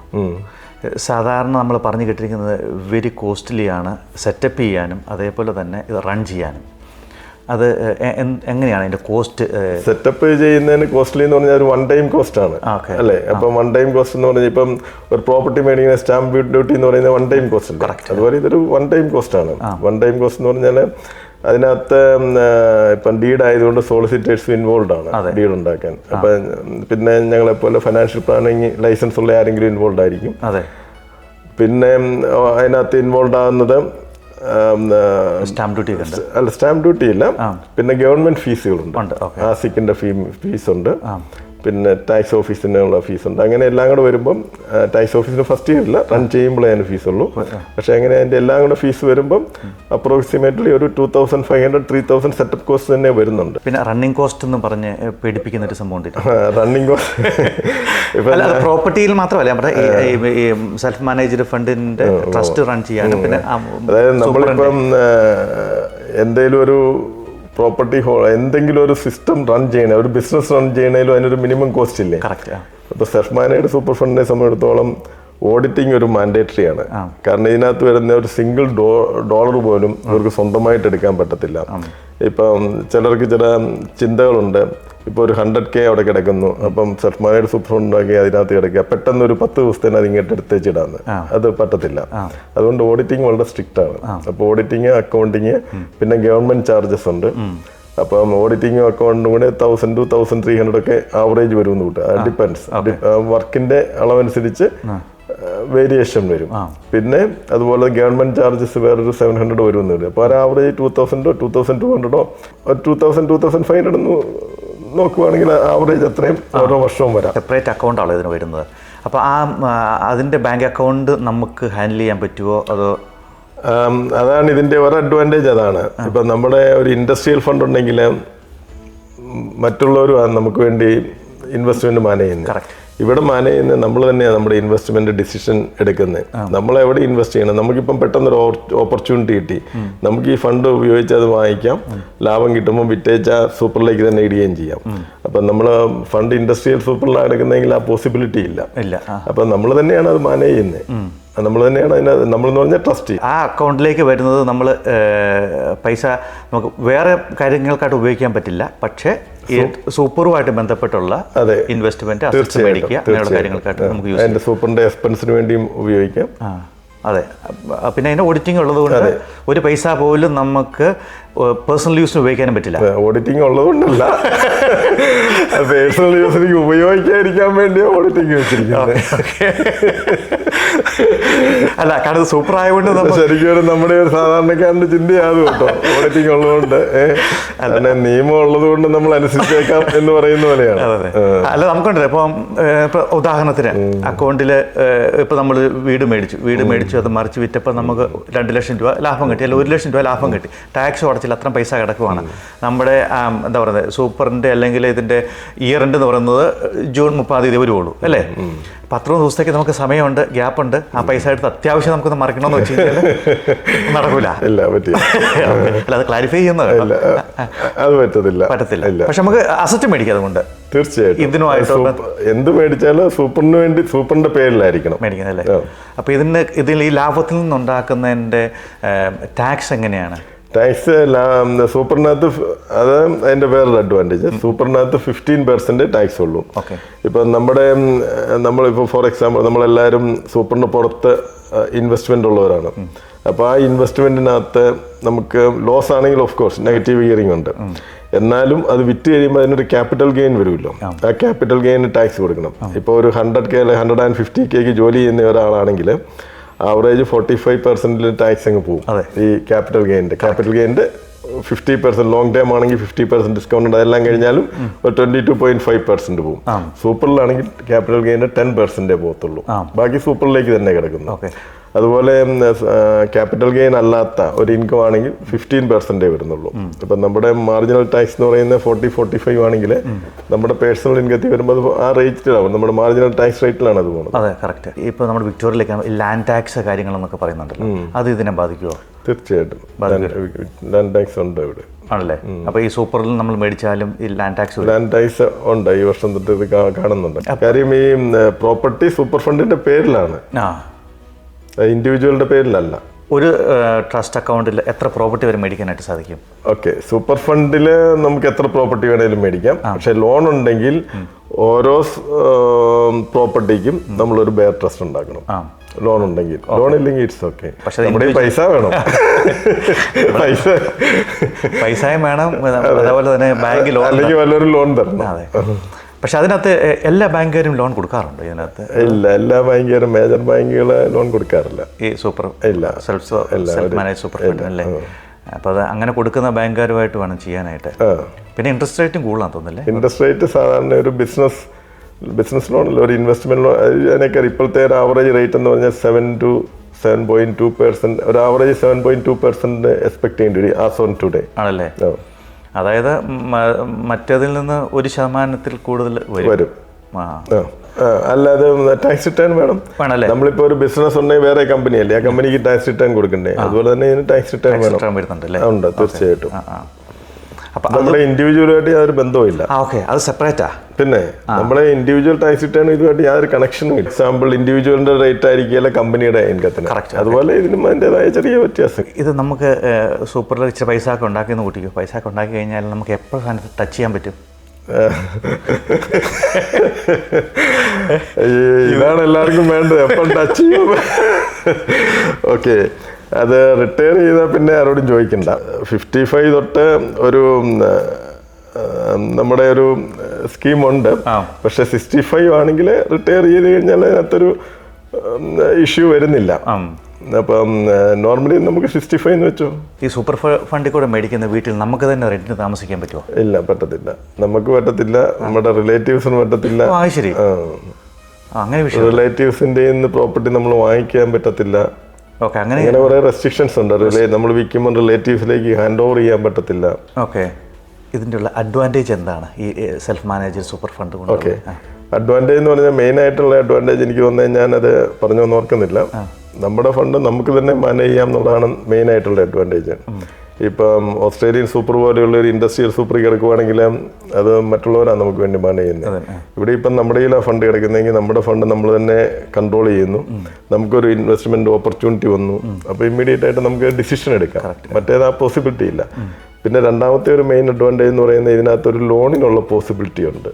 സാധാരണ നമ്മൾ പറഞ്ഞു കേട്ടിരിക്കുന്നത് വെരി കോസ്റ്റ്ലിയാണ് സെറ്റപ്പ് ചെയ്യാനും അതേപോലെ തന്നെ ഇത് റൺ ചെയ്യാനും. അത് എങ്ങനെയാണ് അതിന്റെ കോസ്റ്റ്? സെറ്റപ്പ് ചെയ്യുന്നതിന് കോസ്റ്റ്ലി എന്ന് പറഞ്ഞാൽ ഒരു 1 ടൈം കോസ്റ്റ് ആണ് അല്ലേ? അപ്പം 1 ടൈം കോസ്റ്റ് എന്ന് പറഞ്ഞാൽ ഇപ്പം ഒരു പ്രോപ്പർട്ടി മേടിക്കുന്ന സ്റ്റാമ്പ് ഡ്യൂട്ടി എന്ന് പറയുന്നത് 1 ടൈം കോസ്റ്റ് ഉണ്ട്. അതുപോലെ ഇതൊരു 1 ടൈം കോസ്റ്റ് ആണ്. 1 ടൈം കോസ്റ്റ് എന്ന് പറഞ്ഞാൽ അതിനകത്ത് ഇപ്പം ഡീഡ് ആയതുകൊണ്ട് സോളിസിറ്റേഴ്സ് ഇൻവോൾവ് ആണ് ഡീഡ് ഉണ്ടാക്കാൻ. അപ്പം പിന്നെ ഞങ്ങളെപ്പോലെ ഫൈനാൻഷ്യൽ പ്ലാനിങ് ലൈസൻസ് ഉള്ള ആരെങ്കിലും ഇൻവോൾവ് ആയിരിക്കും. പിന്നെ അതിനകത്ത് ഇൻവോൾവ് ആകുന്നത് സ്റ്റാമ്പ് ഡ്യൂട്ടി അല്ല, സ്റ്റാമ്പ് ഡ്യൂട്ടി ഇല്ല. പിന്നെ ഗവൺമെന്റ് ഫീസുകളുണ്ട്, ആസിക്കിന്റെ ഫീസ് ഉണ്ട്, പിന്നെ ടാക്സ് ഓഫീസിനുള്ള ഫീസ് ഉണ്ട്. അങ്ങനെ എല്ലാം കൂടെ വരുമ്പം ടാക്സ് ഓഫീസിന് ഫസ്റ്റ് ഇയറില്ല, റൺ ചെയ്യുമ്പോഴേ അതിന് ഫീസ് ഉള്ളൂ. പക്ഷെ അങ്ങനെ അതിൻ്റെ എല്ലാം കൂടെ ഫീസ് വരുമ്പം അപ്രോക്സിമേറ്റ്ലി ഒരു 2,500-3,000 സെറ്റപ്പ് കോസ്റ്റ് തന്നെ വരുന്നുണ്ട്. പിന്നെ റണ്ണിങ് കോസ്റ്റ് എന്ന് പറഞ്ഞ് പേടിപ്പിക്കുന്ന ഒരു സംഭവം റണ്ണിങ് കോസ്റ്റ് പ്രോപ്പർട്ടിയിൽ മാത്രമല്ല, നമ്മുടെ സെൽഫ് മാനേജ്ഡ് ഫണ്ടിന്റെ ട്രസ്റ്റ് റൺ ചെയ്യാനും. പിന്നെ അതായത് നമ്മളിപ്പം എന്തെങ്കിലും ഒരു പ്രോപ്പർട്ടി എന്തെങ്കിലും ഒരു സിസ്റ്റം റൺ ചെയ്യണ, ഒരു ബിസിനസ് റൺ ചെയ്യണേലും അതിനൊരു മിനിമം കോസ്റ്റ് ഇല്ലേ? അപ്പോൾ സെൽഫ് മാനേജ്ഡ് സൂപ്പർ ഫണ്ടിനെ സംബന്ധിച്ചിടത്തോളം ഓഡിറ്റിംഗ് ഒരു മാൻഡേറ്ററി ആണ്. കാരണം ഇതിനകത്ത് വരുന്ന ഒരു സിംഗിൾ ഡോളർ പോലും ഇവർക്ക് സ്വന്തമായിട്ട് എടുക്കാൻ പറ്റത്തില്ല. ഇപ്പം ചിലർക്ക് ചില ചിന്തകളുണ്ട്. ഇപ്പോൾ ഒരു 100K അവിടെ കിടക്കുന്നു, അപ്പം സെൽഫ് മാനേജ്ഡ് സൂപ്പർ ഫണ്ട് ഉണ്ടാക്കി അതിനകത്ത് കിടക്കുക, പെട്ടെന്ന് ഒരു 10 ദിവസത്തേന് അത് ഇങ്ങോട്ട് എടുത്തേച്ചിടാന്ന്, അത് പറ്റത്തില്ല. അതുകൊണ്ട് ഓഡിറ്റിംഗ് വളരെ സ്ട്രിക്റ്റ് ആണ്. അപ്പോൾ ഓഡിറ്റിങ്, അക്കൗണ്ടിങ്, പിന്നെ ഗവൺമെന്റ് ചാർജസ് ഉണ്ട്. അപ്പം ഓഡിറ്റിംഗ് അക്കൗണ്ടും കൂടെ 1000 to 1300 ഒക്കെ ആവറേജ് വരുമെന്ന് കൂട്ടുക. അത് ഡിപ്പെൻഡ്സ്, വർക്കിന്റെ അളവനുസരിച്ച് വേരിയേഷൻ വരും. പിന്നെ അതുപോലെ ഗവൺമെന്റ് ചാർജസ് വേറൊരു 700 വരുമെന്ന് വരും. അപ്പോൾ ഒരു ആവറേജ് 2000 2200 2500 നോക്കുവാണെങ്കിൽ ആവറേജ് അത്രയും ഓരോ വർഷവും വരാം. സെപ്പറേറ്റ് അക്കൗണ്ടാണല്ലോ ഇതിന് വരുന്നത്. അപ്പോൾ അതിൻ്റെ ബാങ്ക് അക്കൗണ്ട് നമുക്ക് ഹാൻഡിൽ ചെയ്യാൻ പറ്റുമോ അതോ? അതാണ് ഇതിൻ്റെ ഒരു അഡ്വാൻറ്റേജ്. അതാണ് ഇപ്പം നമ്മുടെ ഒരു ഇൻഡസ്ട്രിയൽ ഫണ്ട് ഉണ്ടെങ്കിൽ മറ്റുള്ളവരും നമുക്ക് വേണ്ടി ഇൻവെസ്റ്റ്മെന്റ് മാനേജ് ചെയ്യുന്നത്. ഇവിടെ മാനേജ് ചെയ്യുന്നത് നമ്മൾ തന്നെയാണ് നമ്മുടെ ഇൻവെസ്റ്റ്മെന്റ് ഡിസിഷൻ എടുക്കുന്നത്. നമ്മൾ എവിടെ ഇൻവെസ്റ്റ് ചെയ്യണം, നമുക്കിപ്പം പെട്ടെന്നൊരു ഓപ്പർച്യൂണിറ്റി കിട്ടി, നമുക്ക് ഈ ഫണ്ട് ഉപയോഗിച്ച് അത് വാങ്ങിക്കാം, ലാഭം കിട്ടുമ്പോൾ വിറ്റേച്ച സൂപ്പറിലേക്ക് തന്നെ ഇടുകയും ചെയ്യാം. അപ്പം നമ്മൾ ഫണ്ട് ഇൻഡസ്ട്രിയൽ സൂപ്പറിലാണ് എടുക്കുന്നതെങ്കിൽ ആ പോസിബിലിറ്റി ഇല്ല. അപ്പം നമ്മൾ തന്നെയാണ് അത് മാനേജ് ചെയ്യുന്നത്. നമ്മൾ തന്നെയാണ് അതിന് നമ്മളെന്ന് പറഞ്ഞാൽ ട്രസ്റ്റ്. ആ അക്കൗണ്ടിലേക്ക് വരുന്നത് നമ്മൾ പൈസ നമുക്ക് വേറെ കാര്യങ്ങൾക്കായിട്ട് ഉപയോഗിക്കാൻ പറ്റില്ല, പക്ഷേ ഈ സൂപ്പറുമായിട്ട് ബന്ധപ്പെട്ടുള്ള ഇൻവെസ്റ്റ്മെന്റ് കാര്യങ്ങൾക്കായിട്ട് നമുക്ക് യൂസ് ചെയ്യാം. സൂപ്പറിന്റെ എക്സ്പെൻസിന് വേണ്ടിയും ഉപയോഗിക്കാം. അതെ. പിന്നെ അതിന്റെ ഓഡിറ്റിംഗ് ഉള്ളത് കൊണ്ട് ഒരു പൈസ പോലും നമുക്ക് പേഴ്സണൽ യൂസിന് ഉപയോഗിക്കാനും പറ്റില്ല. ഓഡിറ്റിംഗ് ഉള്ളതുകൊണ്ടല്ല, പേഴ്സണൽ യൂസിന് ഉപയോഗിക്കാതിരിക്കാൻ വേണ്ടി ഓഡിറ്റിംഗ് വെച്ചിരിക്കുന്നത്. അല്ല, കാരണം സൂപ്പർ ആയതുകൊണ്ട് ശരിക്കും നമ്മുടെ ഒരു സാധാരണക്കാരന്റെ ചിന്തയാകും കേട്ടോ. ഓഡിറ്റിംഗ് ഉള്ളതുകൊണ്ട് അതിനെ നിയമം ഉള്ളത് കൊണ്ട് നമ്മൾ അനുസരിച്ചേക്കാം എന്ന് പറയുന്ന പോലെയാണ്. അല്ല, നമുക്കുണ്ടല്ലോ ഇപ്പം ഉദാഹരണത്തിന് അക്കൗണ്ടിൽ ഇപ്പൊ നമ്മൾ വീട് മേടിച്ചു അത് മറിച്ച് വിറ്റപ്പോൾ നമുക്ക് 2 ലക്ഷം രൂപ ലാഭം കിട്ടി, അല്ല 1 ലക്ഷം രൂപ ലാഭം കിട്ടി. ടാക്സ് അടച്ചില്ല, അത്രയും പൈസ കിടക്കുവാണ്. നമ്മുടെ എന്താ പറയുന്നത് സൂപ്പറിന്റെ അല്ലെങ്കിൽ ഇതിന്റെ ഇയർ എൻഡ് എന്ന് പറയുന്നത് ജൂൺ 30 വരുവുള്ളൂ അല്ലേ? 10 ദിവസത്തേക്ക് നമുക്ക് സമയമുണ്ട്, ഗ്യാപ്പ് ഉണ്ട്. ആ പൈസ എടുത്ത് അത്യാവശ്യം നമുക്കൊന്ന് മറിക്കണമെന്ന് വെച്ച് കഴിഞ്ഞാൽ നടക്കൂല. അല്ല, അത് ക്ലാരിഫൈ ചെയ്യുന്നത് പറ്റത്തില്ല. പക്ഷെ നമുക്ക് അസറ്റ് മേടിക്കാം അതുകൊണ്ട്. തീർച്ചയായിട്ടും ഇതിനുമായിട്ട് എന്ത് മേടിച്ചാലും സൂപ്പറിന് വേണ്ടി സൂപ്പറിന്റെ പേരിലായിരിക്കണം മേടിക്കുന്നത് അല്ലേ? അപ്പോൾ ഇതിൽ ഈ ലാഭത്തിൽ നിന്നുണ്ടാക്കുന്നതിന്റെ ടാക്സ് എങ്ങനെയാണ്? ടാക്സ് സൂപ്പറിനകത്ത് അത് അതിന്റെ വേറൊരു അഡ്വാൻറ്റേജ്. സൂപ്പറിനകത്ത് 15% ടാക്സ് ഉള്ളൂ. ഇപ്പം നമ്മളിപ്പോൾ ഫോർ എക്സാമ്പിൾ നമ്മളെല്ലാവരും സൂപ്പറിന് പുറത്ത് ഇൻവെസ്റ്റ്മെന്റ് ഉള്ളവരാണ്. അപ്പോൾ ആ ഇൻവെസ്റ്റ്മെന്റിനകത്ത് നമുക്ക് ലോസ് ആണെങ്കിൽ ഓഫ് കോഴ്സ് നെഗറ്റീവ് ഗിയറിംഗ് ഉണ്ട്. എന്നാലും അത് വിറ്റ് കഴിയുമ്പോൾ അതിനൊരു ക്യാപിറ്റൽ ഗെയിൻ വരുമല്ലോ. ആ ക്യാപിറ്റൽ ഗെയിന് ടാക്സ് കൊടുക്കണം. ഇപ്പോൾ ഒരു 100K 150K ജോലി ചെയ്യുന്ന ഒരാളാണെങ്കിൽ ആവറേജ് 45% ടാക്സ് അങ്ങ് പോകും ഈ ക്യാപിറ്റൽ ഗെയിൻ്റെ 50%. ലോങ് ടൈം ആണെങ്കിൽ 50% ഡിസ്കൗണ്ട് ഉണ്ട്. അതെല്ലാം കഴിഞ്ഞാലും ഒരു 22.5% പോകും. സൂപ്പറിലാണെങ്കിൽ ക്യാപിറ്റൽ ഗെയിൻ്റെ 10% പോകത്തുള്ളൂ. ബാക്കി സൂപ്പറിലേക്ക് തന്നെ കിടക്കുന്നു. അതുപോലെ ക്യാപിറ്റൽ ഗെയിൻ അല്ലാത്ത ഒരു ഇൻകം ആണെങ്കിൽ 15% വരുന്നുള്ളൂ. ഇപ്പം നമ്മുടെ മാർജിനൽ ടാക്സ് എന്ന് പറയുന്നത് 40-45 ആണെങ്കിൽ നമ്മുടെ പേഴ്സണൽ ഇൻകത്തിൽ വരുമ്പോൾ ആ റേറ്റിലാവും. നമ്മുടെ മാർജിനൽ ടാക്സ് റേറ്റിലാണ് അത് പോകുന്നത്. അതെ, കറക്റ്റ്. ഇപ്പോൾ നമ്മുടെ വിക്ടോറിയയിലേക്ക് ലാൻഡ് ടാക്സ് കാര്യങ്ങളെന്നൊക്കെ പറയുന്നുണ്ടല്ലോ, അത് ഇതിനെ ബാധിക്കുമോ? തീർച്ചയായിട്ടും ലാൻഡ് ടാക്സ് ഉണ്ട് ഇവിടെ. ആണല്ലേ? അപ്പോൾ ഈ സൂപ്പറിൽ നമ്മൾ മേടിച്ചാലും ഈ ലാൻഡ് ടാക്സ് ഉണ്ട്. ഈ വർഷം തൊട്ട് ഇത് കാണുന്നുണ്ട്. കാര്യം ഈ പ്രോപ്പർട്ടി സൂപ്പർ ഫണ്ടിന്റെ പേരിലാണ്, ഇൻഡിവിജ്വലിന്റെ പേരിലല്ല. ഒരു ട്രസ്റ്റ് അക്കൗണ്ടിൽ എത്ര പ്രോപ്പർട്ടി വരെ മേടിക്കാനായിട്ട് സാധിക്കും? ഓക്കെ, സൂപ്പർ ഫണ്ടിൽ നമുക്ക് എത്ര പ്രോപ്പർട്ടി വേണേലും മേടിക്കാം. പക്ഷെ ലോൺ ഉണ്ടെങ്കിൽ ഓരോ പ്രോപ്പർട്ടിക്കും നമ്മളൊരു ബെയർ ട്രസ്റ്റ് ഉണ്ടാക്കണം. ലോൺ ഉണ്ടെങ്കിൽ. ലോൺ ഇല്ലെങ്കിൽ ഇറ്റ്സ് ഓക്കെ. പക്ഷെ നമ്മുടെ പൈസ വേണം. പൈസയും വേണം, അതേപോലെ തന്നെ ബാങ്ക് ലോൺ അല്ലെങ്കിൽ വല്ലൊരു ലോൺ തരണം. അതെ. പക്ഷെ അതിനകത്ത് എല്ലാ ബാങ്കുകാരും ലോൺ കൊടുക്കാറുണ്ടോ? ഇതിനകത്ത് ഇല്ല, എല്ലാ ബാങ്കുകാരും മേജർ ബാങ്കുകൾ ലോൺ കൊടുക്കാറില്ല. ഈ സൂപ്പർ ഇല്ല, സെൽഫ് മാനേജ് സൂപ്പർ ഫണ്ട് അല്ലേ? അപ്പോൾ അത് അങ്ങനെ കൊടുക്കുന്ന ബാങ്കുകാരുമായിട്ട് വേണം ചെയ്യാനായിട്ട്. പിന്നെ ഇൻട്രസ്റ്റ് റേറ്റും കൂടുതലാണെന്ന് തോന്നുന്നില്ലേ? ഇൻട്രസ്റ്റ് റേറ്റ് സാധാരണ ഒരു ബിസിനസ് ലോണല്ല, ഒരു ഇൻവെസ്റ്റ്മെന്റ് ലോൺ. അതിനൊക്കെ ഇപ്പോഴത്തെ ഒരു ആവറേജ് റേറ്റ് എന്ന് പറഞ്ഞാൽ 7 to 7.2%. ഒരു ആവറേജ് 7.2% എക്സ്പെക്ട് ചെയ്യേണ്ടി വരും ആസ് ഓൺ ടുഡേ. ആണല്ലേ? അതായത് മറ്റേതിൽ നിന്ന് 1% കൂടുതൽ വരും. അല്ലാതെ ടാക്സ് റിട്ടേൺ വേണം. നമ്മളിപ്പോ ഒരു ബിസിനസ് ഉണ്ടെങ്കിൽ വേറെ കമ്പനി അല്ലേ, ആ കമ്പനിക്ക് ടാക്സ് റിട്ടേൺ കൊടുക്കണ്ടേ? അതുപോലെ തന്നെ ഇതിന് ടാക്സ് റിട്ടേൺ വേണം. ഉണ്ട്, തീർച്ചയായിട്ടും. നമ്മുടെ ഇൻഡിവിജ്വലായിട്ട് യാതൊരു ബന്ധവുമില്ല. അത് സെപ്പറേറ്റാ. പിന്നെ നമ്മുടെ ഇൻഡിവിജ്വൽ ടാക്സ് റിട്ടേൺ ഇതുമായിട്ട് യാതൊരു കണക്ഷനും ഇല്ല. എക്സാമ്പിൾ ഇൻഡിവിജ്വലിന്റെ റേറ്റ് ആയിരിക്കില്ല കമ്പനിയുടെ ഇൻകത്തിന്. അതുപോലെ ഇതിനും അതിൻ്റെതായ ചെറിയ വ്യത്യാസം. ഇത് നമുക്ക് സൂപ്പറിൽ ഇച്ചിരി പൈസ ഒക്കെ ഉണ്ടാക്കിയെന്ന് കൂട്ടിക്കും. പൈസ ഒക്കെ ഉണ്ടാക്കി കഴിഞ്ഞാൽ നമുക്ക് എപ്പോഴും ടച്ച് ചെയ്യാൻ പറ്റും. ഇതാണ് എല്ലാവർക്കും വേണ്ടത്, എപ്പം ടച്ച് ചെയ്യും. ഓക്കെ, അത് റിട്ടയർ ചെയ്താൽ പിന്നെ ആരോടും ചോദിക്കണ്ട. 55 തൊട്ട് ഒരു നമ്മുടെ ഒരു സ്കീമുണ്ട്. പക്ഷെ 65 ആണെങ്കിൽ റിട്ടയർ ചെയ്ത് കഴിഞ്ഞാൽ അതിനകത്തൊരു ഇഷ്യൂ വരുന്നില്ല. അപ്പം നോർമലി നമുക്ക് 65 എന്ന് വെച്ചോ. ഈ സൂപ്പർ ഫണ്ടിൽ കൂടെ മേടിക്കുന്ന വീട്ടിൽ നമുക്ക് തന്നെ റെന്റിന് താമസിക്കാൻ പറ്റുമോ? ഇല്ല, പറ്റത്തില്ല. നമുക്ക് പറ്റത്തില്ല, നമ്മുടെ റിലേറ്റീവ്സിന് പറ്റത്തില്ല. ശരി, അങ്ങനെ റിലേറ്റീവ്സിന്റെ പ്രോപ്പർട്ടി നമ്മൾ വാങ്ങിക്കാൻ പറ്റത്തില്ല. അങ്ങനെ കുറെ റെസ്ട്രിക്ഷൻസ് ഉണ്ട്. നമ്മൾ വിൽക്കുമ്പോൾ റിലേറ്റീവ്സിലേക്ക് ഹാൻഡ് ഓവർ ചെയ്യാൻ പറ്റത്തില്ല. ഓക്കെ, ഇതിൻ്റെ ഉള്ള അഡ്വാൻറ്റേജ് എന്താണ് ഈ സെൽഫ് മാനേജ് സൂപ്പർ ഫണ്ട് കൊണ്ട്? ഓക്കെ, അഡ്വാൻറ്റേജ് എന്ന് പറഞ്ഞാൽ മെയിൻ ആയിട്ടുള്ള അഡ്വാൻറ്റേജ് എനിക്ക് തോന്നുന്നത്, ഞാനത് പറഞ്ഞൊന്നും ഓർക്കുന്നില്ല. നമ്മുടെ ഫണ്ട് നമുക്ക് തന്നെ മാനേജ് ചെയ്യാം എന്നുള്ളതാണ് മെയിൻ ആയിട്ടുള്ള അഡ്വാൻറ്റേജ്. ഇപ്പം ഓസ്ട്രേലിയൻ സൂപ്പർ പോലെയുള്ള ഒരു ഇൻഡസ്ട്രിയൽ സൂപ്പർ കിടക്കുവാണെങ്കിൽ അത് മറ്റുള്ളവരാണ് നമുക്ക് വേണ്ടി മാനേജ് ചെയ്യുന്നത്. ഇവിടെ ഇപ്പം നമ്മുടെ കയ്യിലാണ് ഫണ്ട് കിടക്കുന്നതെങ്കിൽ നമ്മുടെ ഫണ്ട് നമ്മൾ തന്നെ കൺട്രോൾ ചെയ്യുന്നു. നമുക്കൊരു ഇൻവെസ്റ്റ്മെന്റ് ഓപ്പർച്യൂണിറ്റി വന്നു, അപ്പോൾ ഇമ്മീഡിയറ്റ് ആയിട്ട് നമുക്ക് ഡിസിഷൻ എടുക്കാം. മറ്റേത് ആ പോസിബിലിറ്റി ഇല്ല. പിന്നെ രണ്ടാമത്തെ ഒരു മെയിൻ അഡ്വാൻറ്റേജ് എന്ന് പറയുന്നത് ഇതിനകത്തൊരു ലോണിനുള്ള പോസിബിലിറ്റി ഉണ്ട്.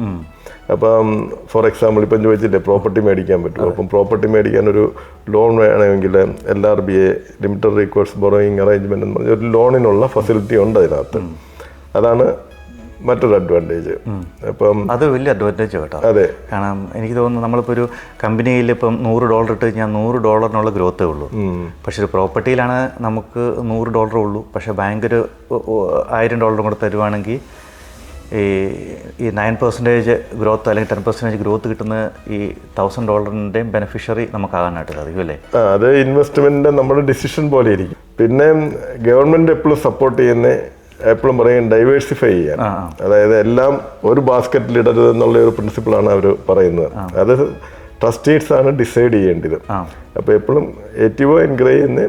അപ്പം ഫോർ എക്സാമ്പിൾ ഇപ്പം ചോദിച്ചില്ലേ പ്രോപ്പർട്ടി മേടിക്കാൻ പറ്റുമോ? അപ്പം പ്രോപ്പർട്ടി മേടിക്കാൻ ഒരു ലോൺ വേണമെങ്കിൽ LRBA limited requires borrowing arrangement എന്ന് പറഞ്ഞ ഒരു ലോണിനുള്ള ഫെസിലിറ്റി ഉണ്ട് അതിനകത്ത്. അതാണ് മറ്റൊരു അഡ്വാൻറ്റേജ്. അപ്പം അത് വലിയ അഡ്വാൻറ്റേജ് കേട്ടോ. അതെ, കാരണം എനിക്ക് തോന്നുന്നു നമ്മളിപ്പോൾ ഒരു കമ്പനിയിൽ ഇപ്പം $100 ഇട്ട് കഴിഞ്ഞാൽ $100 ഗ്രോത്തേ ഉള്ളൂ. പക്ഷെ ഒരു പ്രോപ്പർട്ടിയിലാണ് നമുക്ക് $100 ഉള്ളൂ. പക്ഷെ ബാങ്ക് ഒരു $1000 കൂടെ തരുവാണെങ്കിൽ ഈ 9% ഗ്രോത്ത് അല്ലെങ്കിൽ 10% ഗ്രോത്ത് കിട്ടുന്ന ഈ $1000 ബെനിഫിഷ്യറി നമുക്കാകാനായിട്ട് സാധിക്കും അല്ലേ? അത് ഇൻവെസ്റ്റ്മെന്റ് നമ്മുടെ ഡിസിഷൻ പോലെ ഇരിക്കും. പിന്നെ ഗവൺമെന്റ് എപ്പോഴും സപ്പോർട്ട് ചെയ്യുന്ന എപ്പോഴും പറയും ഡൈവേഴ്സിഫൈ ചെയ്യാൻ. അതായത് എല്ലാം ഒരു ബാസ്ക്കറ്റിൽ ഇടരുത് എന്നുള്ള ഒരു പ്രിൻസിപ്പിളാണ് അവർ പറയുന്നത്. അത് ട്രസ്റ്റീസ് ആണ് ഡിസൈഡ് ചെയ്യേണ്ടത്. അപ്പോൾ എപ്പോഴും ഏറ്റവും എൻകറേജ് ചെയ്യുന്ന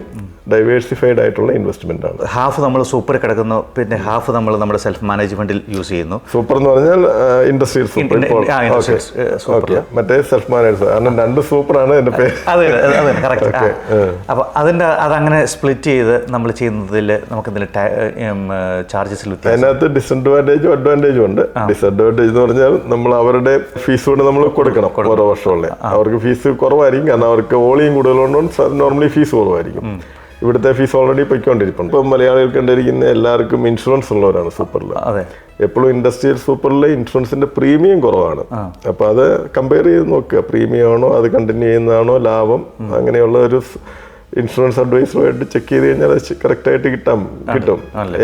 ഡൈവേഴ്സിഫൈഡ് ആയിട്ടുള്ള ഇൻവെസ്റ്റ്മെന്റ് ആണ്. ഹാഫ് നമ്മൾ സൂപ്പർ കിടക്കുന്നു, പിന്നെ ഹാഫ് നമ്മൾ നമ്മുടെ സെൽഫ് മാനേജ്മെന്റിൽ യൂസ് ചെയ്യുന്നു. സൂപ്പർ എന്ന് പറഞ്ഞാൽ ഇൻഡസ്ട്രിയൽ സൂപ്പർ, മറ്റേ സെൽഫ് മാനേജ്. കാരണം രണ്ട് സൂപ്പറാണ് എന്റെ പേര്. അപ്പൊ അതങ്ങനെ സ്പ്ലിറ്റ് ചെയ്ത് നമ്മൾ ചെയ്യുന്നതിൽ നമുക്ക് എന്തെങ്കിലും ചാർജസിൽ അതിനകത്ത് ഡിസഡ്വാൻറ്റേജും അഡ്വാൻറ്റേജും ഉണ്ട്. ഡിസഡ്വാൻറ്റേജ് എന്ന് പറഞ്ഞാൽ നമ്മൾ അവരുടെ ഫീസ് കൊണ്ട് നമ്മൾ കൊടുക്കണം ഓരോ വർഷമുള്ള. അവർക്ക് ഫീസ് കുറവായിരിക്കും, കാരണം അവർക്ക് വോളിയം കൂടുതലുകൊണ്ട് നോർമലി ഫീസ് കുറവായിരിക്കും. ഇവിടുത്തെ ഫീസ് ഓൾറെഡി പൊയ്ക്കൊണ്ടിരിപ്പുണ്ട്. ഇപ്പം മലയാളികൾക്ക് കണ്ടിരിക്കുന്ന എല്ലാവർക്കും ഇൻഷുറൻസ് ഉള്ളവരാണ് സൂപ്പറിൽ. എപ്പോഴും ഇൻഡസ്ട്രിയൽ സൂപ്പറിൽ ഇൻഷുറൻസിന്റെ പ്രീമിയം കുറവാണ്. അപ്പൊ അത് കമ്പയർ ചെയ്ത് നോക്കുക, പ്രീമിയം ആണോ അത് കണ്ടിന്യൂ ചെയ്യുന്നതാണോ ലാഭം, അങ്ങനെയുള്ള ഒരു ഇൻഷുറൻസ് അഡ്വൈസറുമായിട്ട് ചെക്ക് ചെയ്ത് കഴിഞ്ഞാൽ അത് കറക്റ്റായിട്ട് കിട്ടും.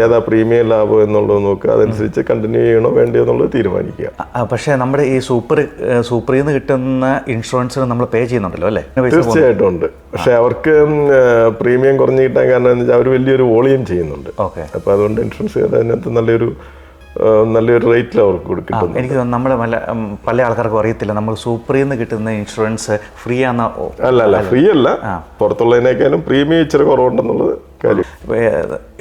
ഏതാ പ്രീമിയം ലാഭം എന്നുള്ളത് നോക്കുക, അതനുസരിച്ച് കണ്ടിന്യൂ ചെയ്യണോ വേണ്ടയോ എന്നുള്ളത് തീരുമാനിക്കുക. പക്ഷേ നമ്മുടെ ഈ സൂപ്പറിൽ നിന്ന് കിട്ടുന്ന ഇൻഷുറൻസിന് നമ്മൾ പേ ചെയ്യുന്നുണ്ടല്ലോ അല്ലേ? തീർച്ചയായിട്ടും ഉണ്ട്. പക്ഷെ അവർക്ക് പ്രീമിയം കുറഞ്ഞ് കിട്ടാൻ കാരണം എന്ന് വെച്ചാൽ അവർ വലിയൊരു വോളിയം ചെയ്യുന്നുണ്ട്. അപ്പോൾ അതുകൊണ്ട് ഇൻഷുറൻസ് അതിനകത്ത് നല്ലൊരു റേറ്റിൽ അവർക്ക് കിട്ടും. എനിക്ക് തോന്നുന്നു നമ്മുടെ പല ആൾക്കാർക്കും അറിയത്തില്ല നമ്മൾ സൂപ്പറിൽ നിന്ന് കിട്ടുന്ന ഇൻഷുറൻസ് ഫ്രീ ആണെന്നോ? അല്ല, ഫ്രീ അല്ല. പുറത്തുള്ളതിനേക്കാളും പ്രീമിയം ഇച്ചിരി കുറവുണ്ടെന്നുള്ളത് കാര്യം.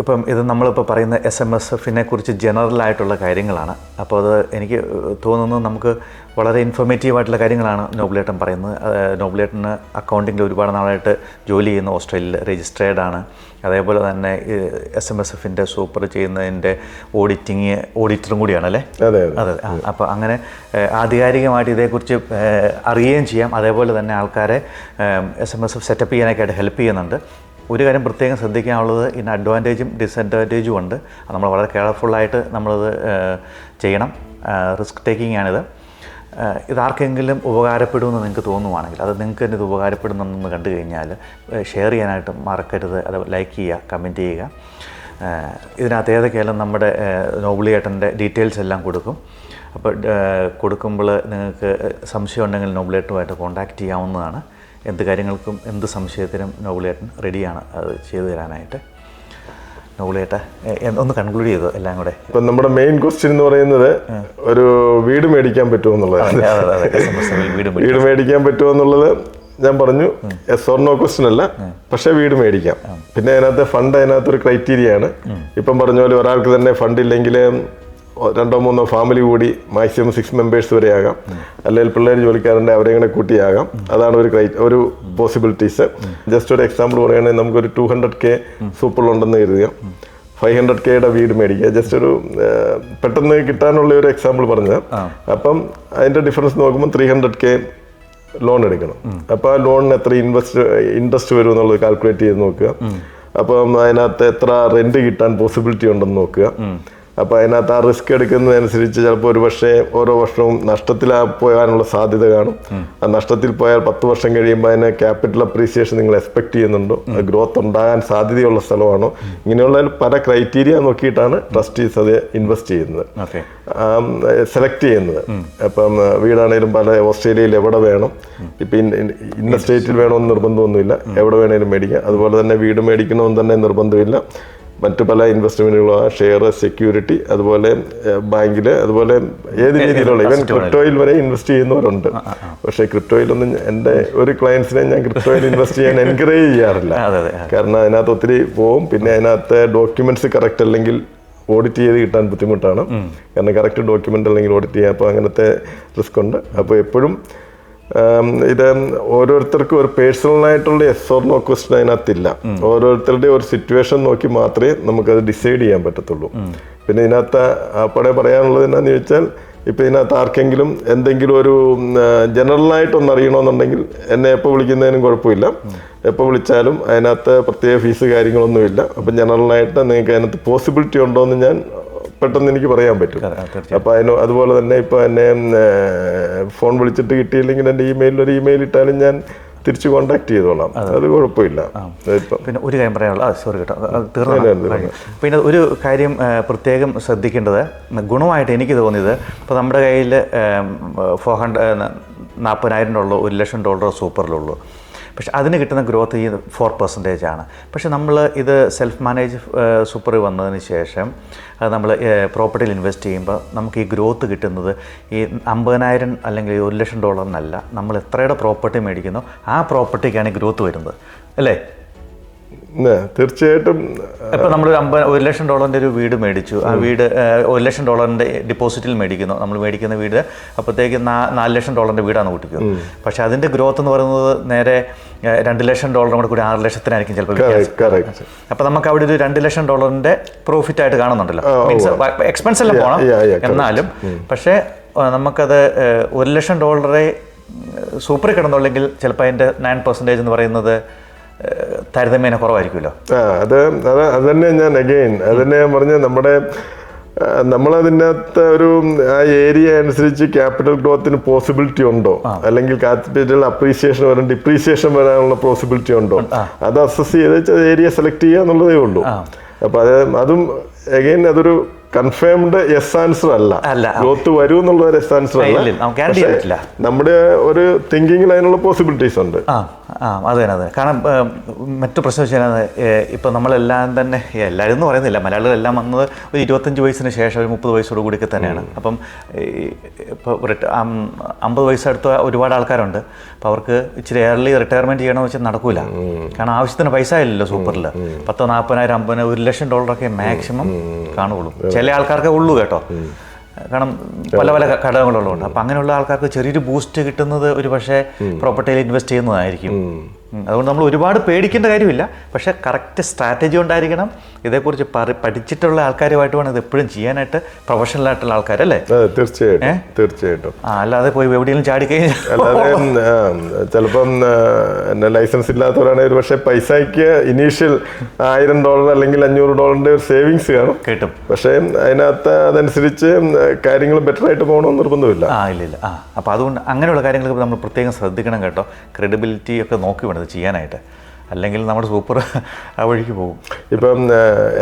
ഇപ്പം ഇത് നമ്മളിപ്പോൾ പറയുന്ന SMSFനെ കുറിച്ച് ജനറൽ ആയിട്ടുള്ള കാര്യങ്ങളാണ്. അപ്പോൾ അത് എനിക്ക് തോന്നുന്നത് നമുക്ക് വളരെ ഇൻഫോർമേറ്റീവായിട്ടുള്ള കാര്യങ്ങളാണ് നോബിലേട്ടൻ പറയുന്നത്. നോബിലേട്ടന് അക്കൗണ്ടിങ്ങിൽ ഒരുപാട് നാളായിട്ട് ജോലി ചെയ്യുന്ന ഓസ്ട്രേലിയയിൽ രജിസ്ട്രേർഡ് ആണ്. അതേപോലെ തന്നെ SMSFൻ്റെ സൂപ്പർ ചെയ്യുന്നതിൻ്റെ ഓഡിറ്ററും കൂടിയാണല്ലേ? അതെ. അപ്പോൾ അങ്ങനെ ആധികാരികമായിട്ട് ഇതേക്കുറിച്ച് അറിയുകയും ചെയ്യാം. അതേപോലെ തന്നെ ആൾക്കാരെ SMSF സെറ്റപ്പ് ചെയ്യാനൊക്കെയായിട്ട് ഹെൽപ്പ് ചെയ്യുന്നുണ്ട്. ഒരു കാര്യം പ്രത്യേകം ശ്രദ്ധിക്കാനുള്ളത്, ഇതിന് അഡ്വാൻറ്റേജും ഡിസഡ്വാൻറ്റേജും ഉണ്ട്. നമ്മൾ വളരെ കെയർഫുള്ളായിട്ട് നമ്മളത് ചെയ്യണം. റിസ്ക് ടേക്കിംഗ് ആണിത്. ഇതാർക്കെങ്കിലും ഉപകാരപ്പെടുമെന്ന് നിങ്ങൾക്ക് തോന്നുവാണെങ്കിൽ, അത് നിങ്ങൾക്ക് തന്നെ ഇത് ഉപകാരപ്പെടുന്നെന്ന് കണ്ടു കഴിഞ്ഞാൽ ഷെയർ ചെയ്യാനായിട്ട് മറക്കരുത്. അത് ലൈക്ക് ചെയ്യുക, കമൻറ്റ് ചെയ്യുക. ഇതിനകത്ത് ഏതൊക്കെയായാലും നമ്മുടെ നോബിളിയേട്ടൻ്റെ ഡീറ്റെയിൽസ് എല്ലാം കൊടുക്കും. അപ്പോൾ കൊടുക്കുമ്പോൾ നിങ്ങൾക്ക് സംശയം ഉണ്ടെങ്കിൽ നോബിളിയേട്ടുമായിട്ട് കോൺടാക്റ്റ് ചെയ്യാവുന്നതാണ്. എന്ത് കാര്യങ്ങൾക്കും എന്ത് സംശയത്തിനും നോബിളിയേട്ടൻ റെഡിയാണ് അത് ചെയ്തു തരാനായിട്ട്. നോബിളിയേട്ട ഒന്ന് കൺക്ലൂഡ് ചെയ്തു എല്ലാം കൂടെ. ഇപ്പം നമ്മുടെ മെയിൻ ക്വസ്റ്റ്യൻ എന്ന് പറയുന്നത് ഒരു വീട് മേടിക്കാൻ പറ്റുമോ എന്നുള്ളതാണ്. വീട് മേടിക്കാൻ പറ്റുമോ എന്നുള്ളത് ഞാൻ പറഞ്ഞു, എസ് ഓർ നോ ക്വസ്റ്റ്യൻ അല്ല. പക്ഷേ വീട് മേടിക്കാം. പിന്നെ അതിനകത്തൊരു ക്രൈറ്റീരിയ ആണ്. ഇപ്പം പറഞ്ഞ പോലെ ഒരാൾക്ക് തന്നെ ഫണ്ട് ഇല്ലെങ്കിൽ 2-3 ഫാമിലി കൂടി മാക്സിമം 6 മെമ്പേഴ്സ് വരെ ആകാം. അല്ലെങ്കിൽ പിള്ളേർ ജോലിക്കാരൻ്റെ അവരെ കൂടെ കൂട്ടിയാകാം. അതാണ് ഒരു പോസിബിലിറ്റീസ്. ജസ്റ്റ് ഒരു എക്സാമ്പിൾ പറയുകയാണെങ്കിൽ നമുക്കൊരു 200K സൂപ്പറിലുണ്ടെന്ന് കരുതുക. 500Kയുടെ വീട് മേടിക്കുക. ജസ്റ്റ് ഒരു പെട്ടെന്ന് കിട്ടാനുള്ള ഒരു എക്സാമ്പിൾ പറഞ്ഞാൽ, അപ്പം അതിൻ്റെ ഡിഫറൻസ് നോക്കുമ്പോൾ 300K ലോൺ എടുക്കണം. അപ്പോൾ ആ ലോണിന് എത്ര ഇൻട്രസ്റ്റ് വരും എന്നുള്ളത് കാൽക്കുലേറ്റ് ചെയ്ത് നോക്കുക. അപ്പം അതിനകത്ത് എത്ര റെന്റ് കിട്ടാൻ പോസിബിലിറ്റി ഉണ്ടെന്ന് നോക്കുക. അപ്പോൾ അതിനകത്ത് ആ റിസ്ക് എടുക്കുന്നതനുസരിച്ച് ചിലപ്പോൾ ഒരു പക്ഷേ ഓരോ വർഷവും നഷ്ടത്തിൽ പോകാനുള്ള സാധ്യത കാണും. ആ നഷ്ടത്തിൽ പോയാൽ 10 വർഷം കഴിയുമ്പോൾ അതിന് ക്യാപിറ്റൽ അപ്രീസിയേഷൻ നിങ്ങൾ എക്സ്പെക്ട് ചെയ്യുന്നുണ്ടോ, ഗ്രോത്ത് ഉണ്ടാകാൻ സാധ്യതയുള്ള സ്ഥലമാണോ, ഇങ്ങനെയുള്ള പല ക്രൈറ്റീരിയ നോക്കിയിട്ടാണ് ട്രസ്റ്റീസ് അത് ഇൻവെസ്റ്റ് ചെയ്യുന്നത്, സെലക്ട് ചെയ്യുന്നത്. അപ്പം വീടാണേലും പല ഓസ്ട്രേലിയയിൽ എവിടെ വേണം, ഇപ്പം ഇന്ന സ്റ്റേറ്റിൽ വേണമെന്ന് നിർബന്ധമൊന്നുമില്ല, എവിടെ വേണേലും മേടിക്കാം. അതുപോലെ തന്നെ വീട് മേടിക്കണമെന്ന് തന്നെ നിർബന്ധമില്ല. മറ്റു പല ഇൻവെസ്റ്റ്മെന്റുകളും, ഷെയർ, സെക്യൂരിറ്റി, അതുപോലെ ബാങ്കിൽ, അതുപോലെ ഏത് രീതിയിലുള്ള ഈവൻ ക്രിപ്റ്റോയിൽ വരെ ഇൻവെസ്റ്റ് ചെയ്യുന്നവരുണ്ട്. പക്ഷേ ക്രിപ്റ്റോയിലൊന്നും എൻ്റെ ഒരു ക്ലയൻസിനെ ഞാൻ ക്രിപ്റ്റോയിൽ ഇൻവെസ്റ്റ് ചെയ്യാൻ എൻകറേജ് ചെയ്യാറില്ല. കാരണം അതിനകത്ത് ഒത്തിരി പോവും. പിന്നെ അതിനകത്ത് ഡോക്യുമെന്റ്സ് കറക്റ്റ് അല്ലെങ്കിൽ ഓഡിറ്റ് ചെയ്ത് കിട്ടാൻ ബുദ്ധിമുട്ടാണ്. കാരണം കറക്റ്റ് ഡോക്യുമെന്റ് അല്ലെങ്കിൽ ഓഡിറ്റ് ചെയ്യാം. അപ്പോൾ അങ്ങനത്തെ റിസ്ക് ഉണ്ട്. അപ്പോൾ എപ്പോഴും ഇത് ഓരോരുത്തർക്കും ഒരു പേഴ്സണലായിട്ടുള്ള യെസ് ഓർ നോ ക്വസ്റ്റ്യൻ അതിനകത്തില്ല. ഓരോരുത്തരുടെ ഒരു സിറ്റുവേഷൻ നോക്കി മാത്രമേ നമുക്കത് ഡിസൈഡ് ചെയ്യാൻ പറ്റത്തുള്ളൂ. പിന്നെ ഇതിനകത്ത് അപ്പോഴേ പറയാനുള്ളത് എന്നാന്ന് ചോദിച്ചാൽ, ഇപ്പം ഇതിനകത്ത് ആർക്കെങ്കിലും എന്തെങ്കിലും ഒരു ജനറലായിട്ടൊന്ന് അറിയണമെന്നുണ്ടെങ്കിൽ എന്നെ എപ്പോൾ വിളിക്കുന്നതിനും കുഴപ്പമില്ല. എപ്പോൾ വിളിച്ചാലും അതിനകത്ത് പ്രത്യേക ഫീസ് കാര്യങ്ങളൊന്നുമില്ല. അപ്പം ജനറലായിട്ട് നിങ്ങൾക്ക് അതിനകത്ത് പോസിബിലിറ്റി ഉണ്ടോ എന്ന് ഞാൻ പെട്ടെന്ന് എനിക്ക് പറയാൻ പറ്റും. അപ്പോൾ അതുപോലെ തന്നെ ഇപ്പോൾ എന്നെ ഫോൺ വിളിച്ചിട്ട് കിട്ടിയില്ലെങ്കിൽ എൻ്റെ ഇമെയിലിൽ ഒരു ഇമെയിൽ ഇട്ടാലും ഞാൻ തിരിച്ച് കോൺടാക്ട് ചെയ്തോളാം. അത് കുഴപ്പമില്ല. പിന്നെ ഒരു കാര്യം പറയാനുള്ള, സോറി കേട്ടോ, തീർന്നു. പിന്നെ ഒരു കാര്യം പ്രത്യേകം ശ്രദ്ധിക്കേണ്ടത്, ഗുണമായിട്ട് എനിക്ക് തോന്നിയത്, ഇപ്പോൾ നമ്മുടെ കയ്യിൽ $40,000 $1,00,000 സൂപ്പറിലുള്ളൂ. പക്ഷെ അതിന് കിട്ടുന്ന ഗ്രോത്ത് ഈ 4% ആണ്. പക്ഷെ നമ്മൾ ഇത് സെൽഫ് മാനേജ് സൂപ്പർ വന്നതിന് ശേഷം നമ്മൾ പ്രോപ്പർട്ടിയിൽ ഇൻവെസ്റ്റ് ചെയ്യുമ്പോൾ നമുക്ക് ഈ ഗ്രോത്ത് കിട്ടുന്നത് ഈ 50,000 അല്ലെങ്കിൽ $1,00,000 നമ്മൾ എത്രയുടെ പ്രോപ്പർട്ടി മേടിക്കുന്നോ ആ പ്രോപ്പർട്ടിക്കാണ് ഗ്രോത്ത് വരുന്നത്, അല്ലേ? തീർച്ചയായിട്ടും. ഇപ്പം നമ്മൾ $1,00,000 ഒരു വീട് മേടിച്ചു. ആ വീട് $1,00,000 ഡിപ്പോസിറ്റിൽ മേടിക്കുന്നു. നമ്മൾ മേടിക്കുന്ന വീട് അപ്പോഴത്തേക്ക് $4,00,000 വീടാണ് കൂട്ടിക്കുക. പക്ഷെ അതിൻ്റെ ഗ്രോത്ത് എന്ന് പറയുന്നത് നേരെ $2,00,000 കൂടെ കൂടി $6,00,000 ചിലപ്പോൾ. അപ്പം നമുക്ക് അവിടെ ഒരു $2,00,000 പ്രോഫിറ്റ് ആയിട്ട് കാണുന്നുണ്ടല്ലോ. മീൻസ് എക്സ്പെൻസ് എല്ലാം പോകണം എന്നാലും. പക്ഷേ നമുക്കത് $1,00,000 സൂപ്പറിൽ കിടന്നുള്ളെങ്കിൽ ചിലപ്പോൾ അതിൻ്റെ 9% എന്ന് പറയുന്നത് താരതമ്യേന കുറവായിരിക്കുമല്ലോ. അത് തന്നെ ഞാൻ അതന്നെ ഞാൻ പറഞ്ഞ നമ്മളതിനകത്ത് ഒരു ആ ഏരിയ അനുസരിച്ച് ക്യാപിറ്റൽ ഗ്രോത്തിന് പോസിബിലിറ്റി ഉണ്ടോ, അല്ലെങ്കിൽ ക്യാപിറ്റൽ അപ്രീസിയേഷൻ വരാൻ ഡിപ്രീസിയേഷൻ വരാനുള്ള പോസിബിലിറ്റി ഉണ്ടോ, അത് അസസ് ചെയ്ത് ഏരിയ സെലക്ട് ചെയ്യുക എന്നുള്ളതേ ഉള്ളൂ. അപ്പൊ അതും അഗൈൻ അതൊരു കൺഫേംഡ് യെസ് ആൻസർ അല്ല. ഗ്രോത്ത് വരും എന്നുള്ള ഒരു യെസ് ആൻസർ അല്ല. നമ്മുടെ ഒരു തിങ്കിങ്ങിൽ അതിനുള്ള പോസിബിലിറ്റീസ് ഉണ്ട്. അതെ. കാരണം മറ്റു പ്രശ്നം വെച്ചാൽ ഇപ്പം നമ്മളെല്ലാം തന്നെ, എല്ലാവരും എന്ന് പറയുന്നില്ല, മലയാളികളെല്ലാം വന്നത് ഒരു 25 വയസ്സിന് ശേഷം ഒരു 30 വയസ്സോട് കൂടിയൊക്കെ തന്നെയാണ്. അപ്പം ഇപ്പോൾ 50 വയസ്സടുത്ത ഒരുപാട് ആൾക്കാരുണ്ട്. അപ്പോൾ അവർക്ക് ഇച്ചിരി ഏർലി റിട്ടയർമെൻറ്റ് ചെയ്യണമെന്ന് വെച്ചാൽ നടക്കൂല. കാരണം ആവശ്യത്തിന് പൈസ ഇല്ലല്ലോ സൂപ്പറിൽ. 10,000, 40,000, 50,000, $1,00,000 മാക്സിമം കാണുള്ളൂ. ചില ആൾക്കാർക്കേ ഉള്ളൂ കേട്ടോ. കാരണം പല ഘടകങ്ങളുള്ളതുകൊണ്ട്. അപ്പം അങ്ങനെയുള്ള ആൾക്കാർക്ക് ചെറിയൊരു ബൂസ്റ്റ് കിട്ടുന്നത് ഒരു പക്ഷേ പ്രോപ്പർട്ടിയിൽ ഇൻവെസ്റ്റ് ചെയ്യുന്നതായിരിക്കും. അതുകൊണ്ട് നമ്മൾ ഒരുപാട് പേടിക്കേണ്ട കാര്യമില്ല. പക്ഷേ കറക്റ്റ് സ്ട്രാറ്റജി ഉണ്ടായിരിക്കണം. ഇതേക്കുറിച്ച് പഠിച്ചിട്ടുള്ള ആൾക്കാരുമായിട്ട് വേണം ഇത് എപ്പോഴും ചെയ്യാനായിട്ട്, പ്രൊഫഷണൽ ആയിട്ടുള്ള ആൾക്കാരല്ലേ? തീർച്ചയായിട്ടും. അല്ലാതെ പോയി എവിടെയെങ്കിലും ചാടിക്കഴിഞ്ഞാൽ, അല്ലാതെ ചിലപ്പം ലൈസൻസ് ഇല്ലാത്തവരാണെങ്കിൽ ഒരു പക്ഷേ പൈസയ്ക്ക് ഇനീഷ്യൽ $1,000 അല്ലെങ്കിൽ $500 ഒരു സേവിങ്സ് കാണും കിട്ടും. പക്ഷേ അതിനകത്ത് അതനുസരിച്ച് കാര്യങ്ങൾ ബെറ്റർ ആയിട്ട് പോകണമെന്ന് നിർബന്ധമില്ല. ഇല്ല. അപ്പോൾ അതുകൊണ്ട് അങ്ങനെയുള്ള കാര്യങ്ങളൊക്കെ നമ്മൾ പ്രത്യേകം ശ്രദ്ധിക്കണം കേട്ടോ. ക്രെഡിബിലിറ്റി ഒക്കെ നോക്കി വേണം ഇത് ചെയ്യാനായിട്ട്. അല്ലെങ്കിൽ നമ്മുടെ സൂപ്പർ ആ വഴിക്ക് പോകും. ഇപ്പം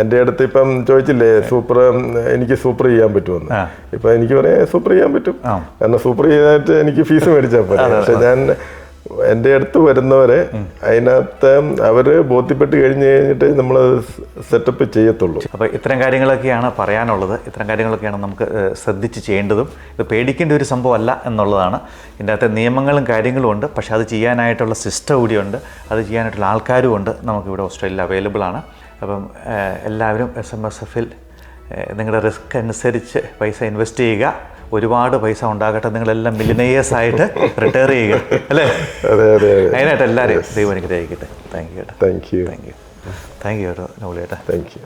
എൻ്റെ അടുത്ത് ഇപ്പം ചോദിച്ചില്ലേ എനിക്ക് സൂപ്പർ ചെയ്യാൻ പറ്റുമെന്ന്. ഇപ്പം എനിക്ക് പറയാം സൂപ്പർ ചെയ്യാൻ പറ്റും. കാരണം സൂപ്പർ ചെയ്തായിട്ട് എനിക്ക് ഫീസ് മേടിച്ചാൽ പോലെ. പക്ഷെ ഞാൻ എൻ്റെ അടുത്ത് വരുന്നവരെ അതിനകത്ത് അവര് ബോധ്യപ്പെട്ട് കഴിഞ്ഞിട്ട് നമ്മൾ സെറ്റപ്പ് ചെയ്യത്തുള്ളൂ. അപ്പോൾ ഇത്തരം കാര്യങ്ങളൊക്കെയാണ് പറയാനുള്ളത്. ഇത്തരം കാര്യങ്ങളൊക്കെയാണ് നമുക്ക് ശ്രദ്ധിച്ച് ചെയ്യേണ്ടതും. ഇത് പേടിക്കേണ്ട ഒരു സംഭവമല്ല എന്നുള്ളതാണ്. ഇതിൻ്റെ അകത്തെ നിയമങ്ങളും കാര്യങ്ങളും ഉണ്ട്. പക്ഷേ അത് ചെയ്യാനായിട്ടുള്ള സിസ്റ്റം കൂടിയുണ്ട്. അത് ചെയ്യാനായിട്ടുള്ള ആൾക്കാരും ഉണ്ട്. നമുക്കിവിടെ ഓസ്ട്രേലിയയിൽ അവൈലബിൾ ആണ്. അപ്പം എല്ലാവരും SMSFൽ നിങ്ങളുടെ റിസ്ക് അനുസരിച്ച് പൈസ ഇൻവെസ്റ്റ് ചെയ്യുക. ഒരുപാട് പൈസ ഉണ്ടാകട്ടെ. നിങ്ങളെല്ലാം മില്ലിയനേഴ്സ് ആയിട്ട് റിട്ടയർ ചെയ്യുക, അല്ലേ? അതിനായിട്ട് എല്ലാവരെയും ദൈവം അനുഗ്രഹിക്കട്ടെ. താങ്ക് യു കേട്ടോ. താങ്ക് യു കേട്ടോ, നൗലി ചേട്ടാ. Thank you.